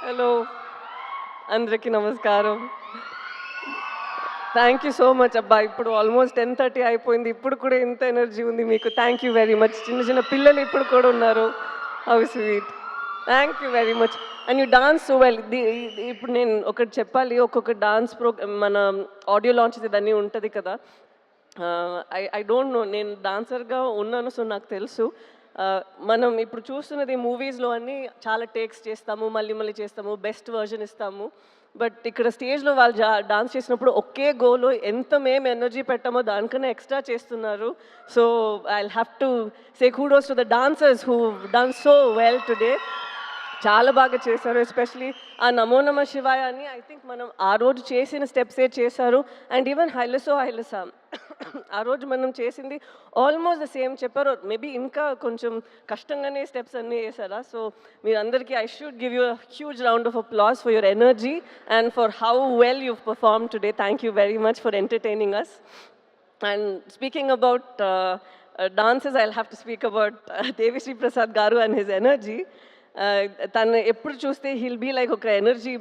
Hello, అందరికీ నమస్కారం. Thank you so much అబ్బా! ఇప్పుడు ఆల్మోస్ట్ 10:30 అయిపోయింది. ఇప్పుడు కూడా ఇంత ఎనర్జీ ఉంది మీకు. Thank you very much. చిన్న చిన్న పిల్లలు ఇప్పుడు కూడా ఉన్నారు. How sweet. Thank you very much. And you dance so well. ఇప్పుడు నేను ఒకటి చెప్పాలి. ఒక్కొక్క డాన్స్ మన ఆడియో లాంచ్ ఇదన్నీ ఉంటది కదా! I don't know. నేను డాన్సర్‌గా ఉన్నాను. సో, నాకు తెలుసు. మనం ఇప్పుడు చూస్తున్నది మూవీస్‌లో అన్నీ చాలా టేక్స్ చేస్తాము. మళ్ళీ మళ్ళీ చేస్తాము. బెస్ట్ వెర్షన్ ఇస్తాము. బట్ ఇక్కడ స్టేజ్‌లో వాళ్ళు డాన్స్ చేసినప్పుడు ఒకే గోలో ఎంత మేము ఎనర్జీ పెట్టామో దానికన్నా ఎక్స్‌ట్రా చేస్తున్నారు. So, I'll have to say kudos to the dancers who done so well today. చాలా బాగా చేశారు. ఎస్పెషల్లీ ఆ 'నమో నమః శివాయ' అని ఐ థింక్ మనం ఆ రోజు చేసిన స్టెప్సే చేశారు. అండ్ ఈవెన్ 'హైలసో హైలస' ఆ రోజు మనం చేసింది ఆల్మోస్ట్ ద సేమ్ చెప్పారు. మేబీ ఇంకా కొంచెం కష్టంగానే స్టెప్స్ అన్నీ వేశారా? సో, మీరందరికీ I should give you a huge round of applause for your energy and for how well you perform today. Thank you very much for entertaining us. And speaking about dances, I'll have to speak about Devi Prasad Garu and his energy. తను ఎప్పుడు చూస్తే he'll be like ఒక energy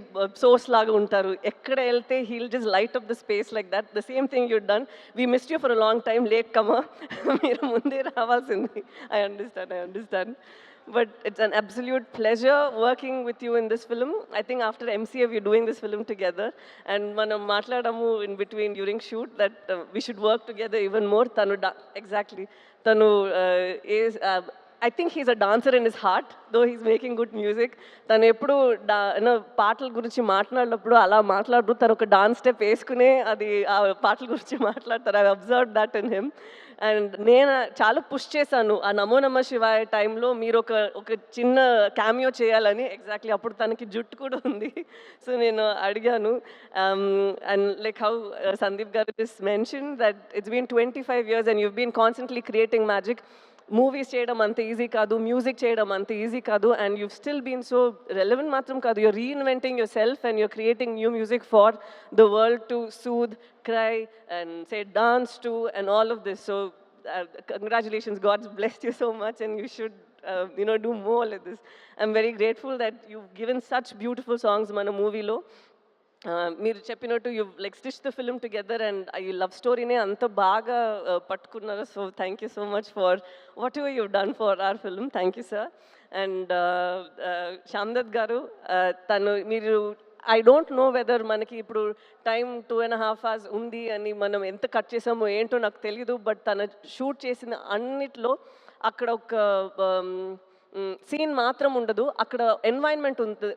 source లాగా ఉంటారు. ఎక్కడ వెళ్తే he'll just light up the space like that. The same thing you done. We missed you for a long time. Late కమా. మీరు ముందే రావాల్సింది. I understand. But it's an absolute pleasure working with you in this film. I think after MCA we're doing this film together, and manam matladamu in between during shoot that we should work together even more. Exactly. Tanu is I think he's a dancer in his heart, though he's making good music. తను ఎప్పుడు పాటల గురించి మాట్లాడినప్పుడు అలా మాట్లాడరు. తను ఒక dance step వేసుకునే అది ఆ పాటల గురించి మాట్లాడతారు. I observe that in him. And నేను చాలా పుష్ చేశాను ఆ 'నమో నమః శివాయ' టైంలో మీరు ఒక చిన్న క్యామియో చేయాలని. ఎగ్జాక్ట్లీ అప్పుడు తనకి జుట్టు కూడా ఉంది. సో నేను అడిగాను. అండ్ లైక్ హౌ సందీప్ గారు just mention that it's been 25 years and you've been constantly creating magic. Movies చేయడం అంత ఈజీ కాదు, మ్యూజిక్ చేయడం అంత ఈజీ కాదు. And you still been so relevant మాత్రం కాదు, you're reinventing yourself and you're creating new music for the world to soothe, cry and say dance to and all of this. So congratulations, God's blessed you so much and you should do more like this. I'm very grateful that you've given such beautiful songs mana movie lo. మీరు చెప్పినట్టు you like stitch the film together and ఈ love స్టోరీనే అంత బాగా పట్టుకున్నారు. So thank you so much for whatever you done for our film. Thank you sir. And Shyamdutt గారు, మీరు I don't know whether మనకి ఇప్పుడు టైం 2.5 hours ఉంది అని మనం ఎంత కట్ చేసామో ఏంటో నాకు తెలీదు. బట్ తను షూట్ చేసిన అన్నిట్లో అక్కడ ఒక సీన్ మాత్రం ఉండదు, అక్కడ ఎన్వైర్న్మెంట్ ఉంటుంది.